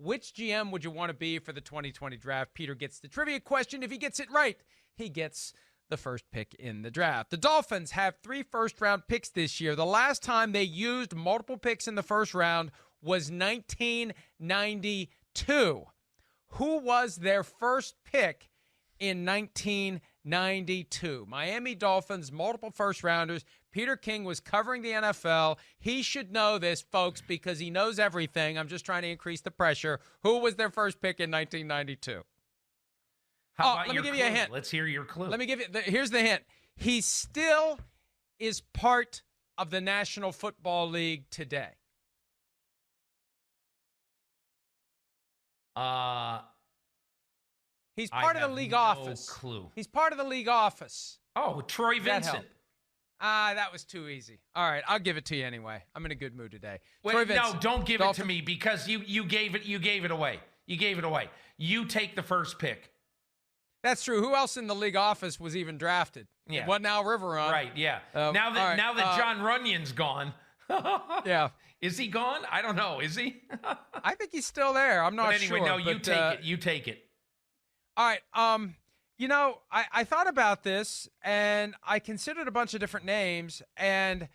Which GM would you want to be for the 2020 draft? Peter gets the trivia question. If he gets it right, he gets the first pick in the draft. The Dolphins have 3 first-round picks this year. The last time they used multiple picks in the first round was 1992. Who was their first pick in 1992? Miami Dolphins, multiple first-rounders. Peter King was covering the NFL. He should know this, folks, because he knows everything. I'm just trying to increase the pressure. Who was their first pick in 1992? Let me give you a hint. Let's hear your clue. Let me give you. Here's the hint. He still is part of the National Football League today. He's part of the league office. Clue. He's part of the league office. Oh, Troy Vincent. That was too easy. All right, I'll give it to you anyway. I'm in a good mood today. Wait, no, don't give it to me because you gave it away. You gave it away. You take the first pick. That's true. Who else in the league office was even drafted? Yeah. What now, Riverrun? Right, yeah. Now that John Runyon's gone. Yeah. Is he gone? I don't know. Is he? I think he's still there. I'm not sure. No, you take it. You take it. All right. I thought about this, and I considered a bunch of different names, and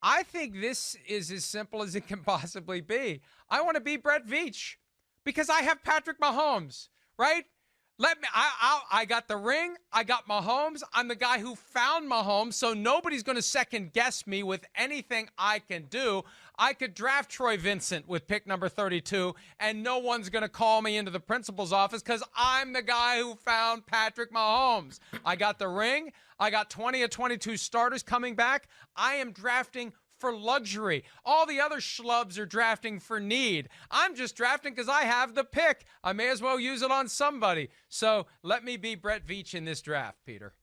I think this is as simple as it can possibly be. I want to be Brett Veach because I have Patrick Mahomes, right? I got the ring. I got Mahomes. I'm the guy who found Mahomes, so nobody's going to second guess me with anything I can do. I could draft Troy Vincent with pick number 32, and no one's going to call me into the principal's office because I'm the guy who found Patrick Mahomes. I got the ring. I got 20 or 22 starters coming back. I am drafting for luxury. All the other schlubs are drafting for need. I'm just drafting because I have the pick. I may as well use it on somebody. So let me be Brett Veach in this draft, Peter.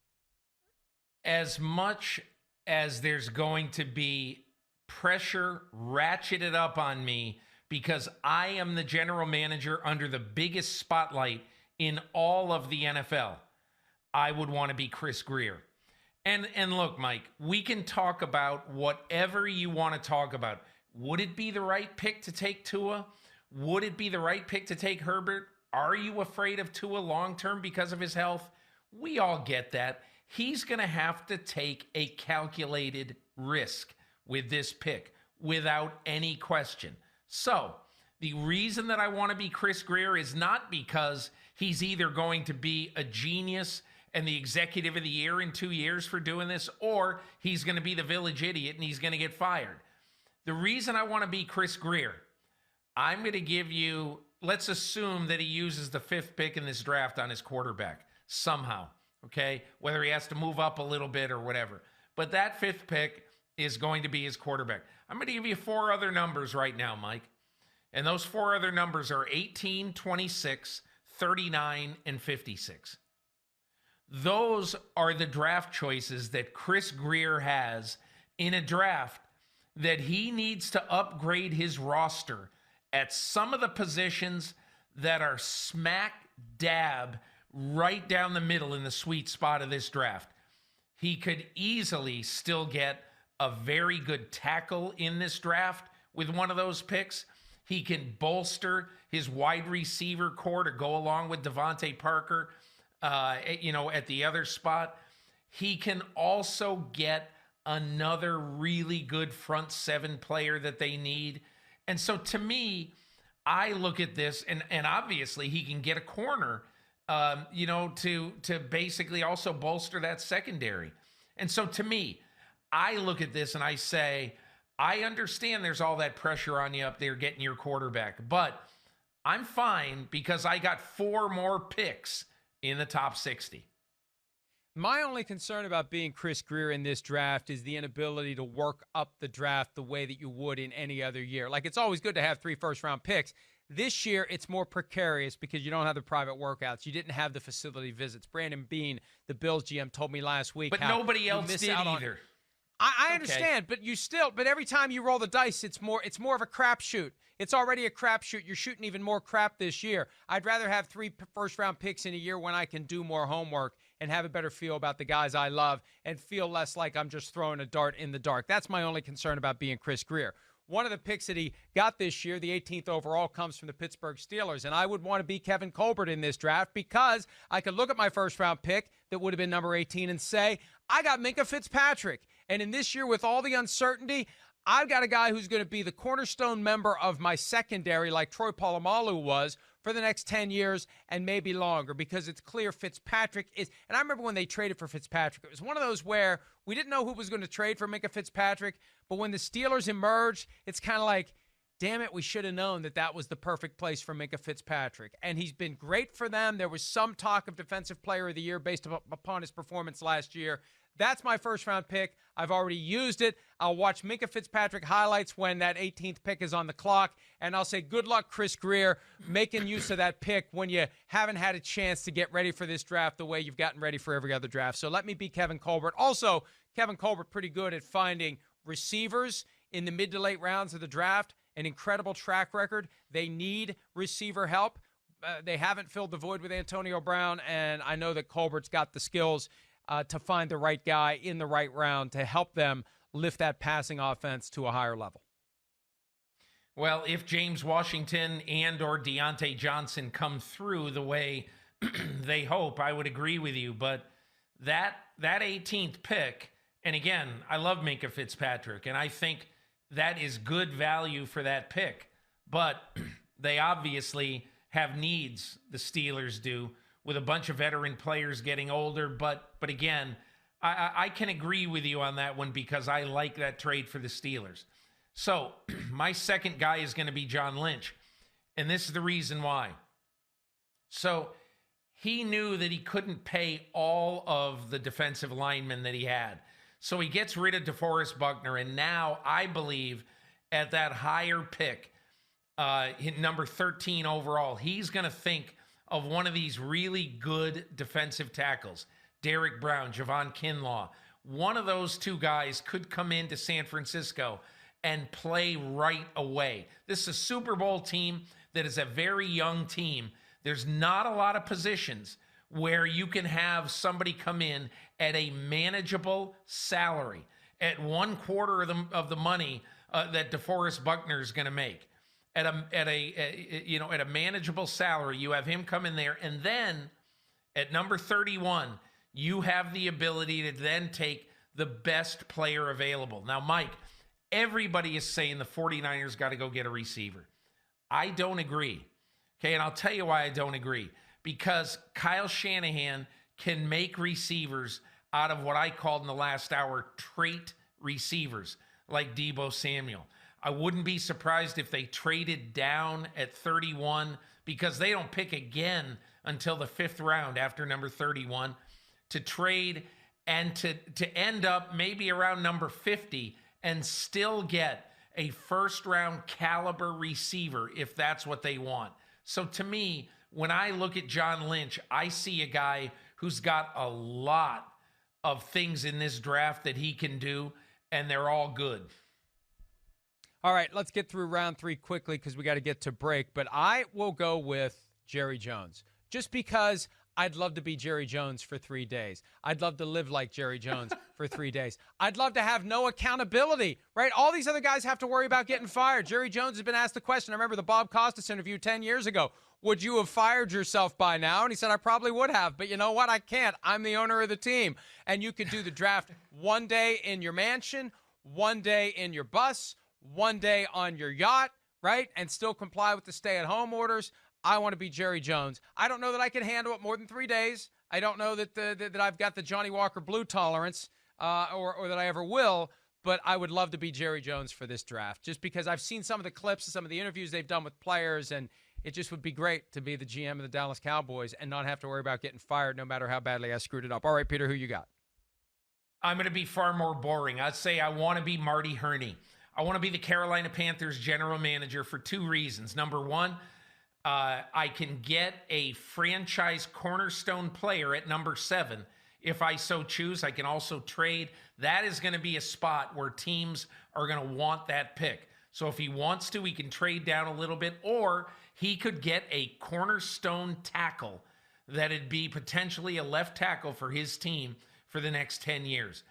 As much as there's going to be pressure ratcheted up on me because I am the general manager under the biggest spotlight in all of the NFL, I would want to be Chris Grier. And look, Mike, we can talk about whatever you want to talk about. Would it be the right pick to take Tua? Would it be the right pick to take Herbert? Are you afraid of Tua long-term because of his health? We all get that. He's going to have to take a calculated risk with this pick without any question. So the reason that I want to be Chris Grier is not because he's either going to be a genius and the executive of the year in 2 years for doing this, or he's going to be the village idiot and he's going to get fired. The reason I want to be Chris Grier, I'm going to give you, let's assume that he uses the 5th pick in this draft on his quarterback somehow, okay? Whether he has to move up a little bit or whatever. But that 5th pick is going to be his quarterback. I'm going to give you 4 other numbers right now, Mike. And those 4 other numbers are 18, 26, 39, and 56. Those are the draft choices that Chris Grier has in a draft that he needs to upgrade his roster at some of the positions that are smack dab right down the middle in the sweet spot of this draft. He could easily still get a very good tackle in this draft with one of those picks. He can bolster his wide receiver core to go along with Devontae Parker. At the other spot. He can also get another really good front 7 player that they need. And so to me, I look at this, and obviously he can get a corner, to basically also bolster that secondary. And so to me, I look at this and I say, I understand there's all that pressure on you up there getting your quarterback, but I'm fine because I got 4 more picks in the top 60. My only concern about being Chris Grier in this draft is the inability to work up the draft the way that you would in any other year. Like, it's always good to have 3 first-round picks. This year, it's more precarious because you don't have the private workouts. You didn't have the facility visits. Brandon Beane, the Bills GM, told me last week. But nobody else did either. I understand, but but every time you roll the dice, it's more of a crapshoot. It's already a crapshoot. You're shooting even more crap this year. I'd rather have 3 first-round picks in a year when I can do more homework and have a better feel about the guys I love and feel less like I'm just throwing a dart in the dark. That's my only concern about being Chris Grier. one of the picks that he got this year, the 18th overall, comes from the Pittsburgh Steelers. And I would want to be Kevin Colbert in this draft because I could look at my first-round pick that would have been number 18 and say, I got Minkah Fitzpatrick. And in this year, with all the uncertainty, I've got a guy who's going to be the cornerstone member of my secondary like Troy Polamalu was for the next 10 years and maybe longer, because it's clear Fitzpatrick is. And I remember when they traded for Fitzpatrick, it was one of those where we didn't know who was going to trade for Minkah Fitzpatrick, but when the Steelers emerged, it's kind of like, damn it, we should have known that that was the perfect place for Minkah Fitzpatrick. And he's been great for them. There was some talk of Defensive Player of the Year based upon his performance last year. That's my first-round pick. I've already used it. I'll watch Minkah Fitzpatrick highlights when that 18th pick is on the clock, and I'll say good luck, Chris Grier, making use of that pick when you haven't had a chance to get ready for this draft the way you've gotten ready for every other draft. So let me be Kevin Colbert. Also, Kevin Colbert pretty good at finding receivers in the mid to late rounds of the draft, an incredible track record. They need receiver help. They haven't filled the void with Antonio Brown, and I know that Colbert's got the skills to find the right guy in the right round to help them lift that passing offense to a higher level. Well, if James Washington and or Deontay Johnson come through the way they hope, I would agree with you. But that 18th pick, and again, I love Minkah Fitzpatrick, and I think that is good value for that pick. But they obviously have needs, the Steelers do, with a bunch of veteran players getting older. But again, I can agree with you on that one because I like that trade for the Steelers. So my second guy is going to be John Lynch, and this is the reason why. So he knew that he couldn't pay all of the defensive linemen that he had. So he gets rid of DeForest Buckner, and now I believe at that higher pick, number 13 overall, he's going to think of one of these really good defensive tackles, Derek Brown, Javon Kinlaw. One of those two guys could come into San Francisco and play right away. This is a Super Bowl team that is a very young team. There's not a lot of positions where you can have somebody come in at a manageable salary, at 1/4 of the money that DeForest Buckner is going to make. At a manageable salary, you have him come in there, and then at number 31, you have the ability to then take the best player available. Now, Mike, everybody is saying the 49ers got to go get a receiver. I don't agree. Okay, and I'll tell you why I don't agree. Because Kyle Shanahan can make receivers out of what I called in the last hour trait receivers, like Deebo Samuel. I wouldn't be surprised if they traded down at 31 because they don't pick again until the 5th round after number 31 to trade and to end up maybe around number 50 and still get a first-round caliber receiver if that's what they want. So to me, when I look at John Lynch, I see a guy who's got a lot of things in this draft that he can do, and they're all good. All right, let's get through round 3 quickly because we got to get to break. But I will go with Jerry Jones just because I'd love to be Jerry Jones for 3 days. I'd love to live like Jerry Jones for 3 days. I'd love to have no accountability, right? All these other guys have to worry about getting fired. Jerry Jones has been asked the question. I remember the Bob Costas interview 10 years ago. Would you have fired yourself by now? And he said, I probably would have. But you know what? I can't. I'm the owner of the team. And you could do the draft one day in your mansion, one day in your bus, one day on your yacht, right? And still comply with the stay-at-home orders. I want to be Jerry Jones. I don't know that I can handle it more than 3 days. I don't know that that I've got the Johnny Walker Blue tolerance or that I ever will, but I would love to be Jerry Jones for this draft just because I've seen some of the clips and some of the interviews they've done with players, and it just would be great to be the GM of the Dallas Cowboys and not have to worry about getting fired no matter how badly I screwed it up. All right, Peter, who you got? I'm going to be far more boring. I'd say I want to be Marty Hurney. I want to be the Carolina Panthers general manager for 2 reasons. Number one, I can get a franchise cornerstone player at number 7. If I so choose, I can also trade. That is going to be a spot where teams are going to want that pick. So if he wants to, he can trade down a little bit, or he could get a cornerstone tackle that'd be potentially a left tackle for his team for the next 10 years.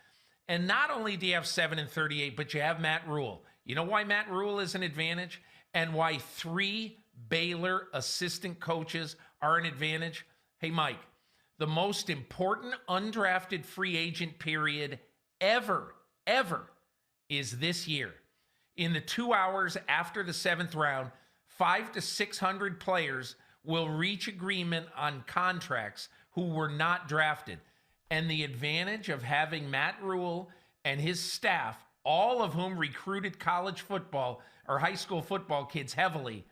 And not only do you have 7 and 38, but you have Matt Rule. You know why Matt Rule is an advantage and why 3 Baylor assistant coaches are an advantage? Hey, Mike, the most important undrafted free agent period ever is this year. In the 2 hours after the 7th round, 500 to 600 players will reach agreement on contracts who were not drafted. And the advantage of having Matt Rule and his staff, all of whom recruited college football or high school football kids heavily,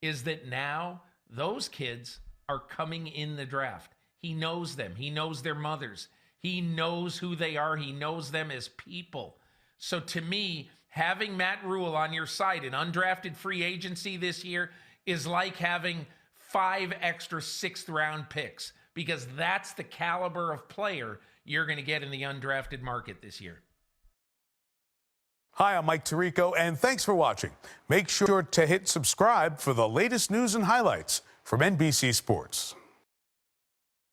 is that now those kids are coming in the draft. He knows them. He knows their mothers. He knows who they are. He knows them as people. So to me, having Matt Rule on your side in undrafted free agency this year is like having 5 extra 6th round picks, because that's the caliber of player you're going to get in the undrafted market this year. Hi, I'm Mike Tirico, and thanks for watching. Make sure to hit subscribe for the latest news and highlights from NBC Sports.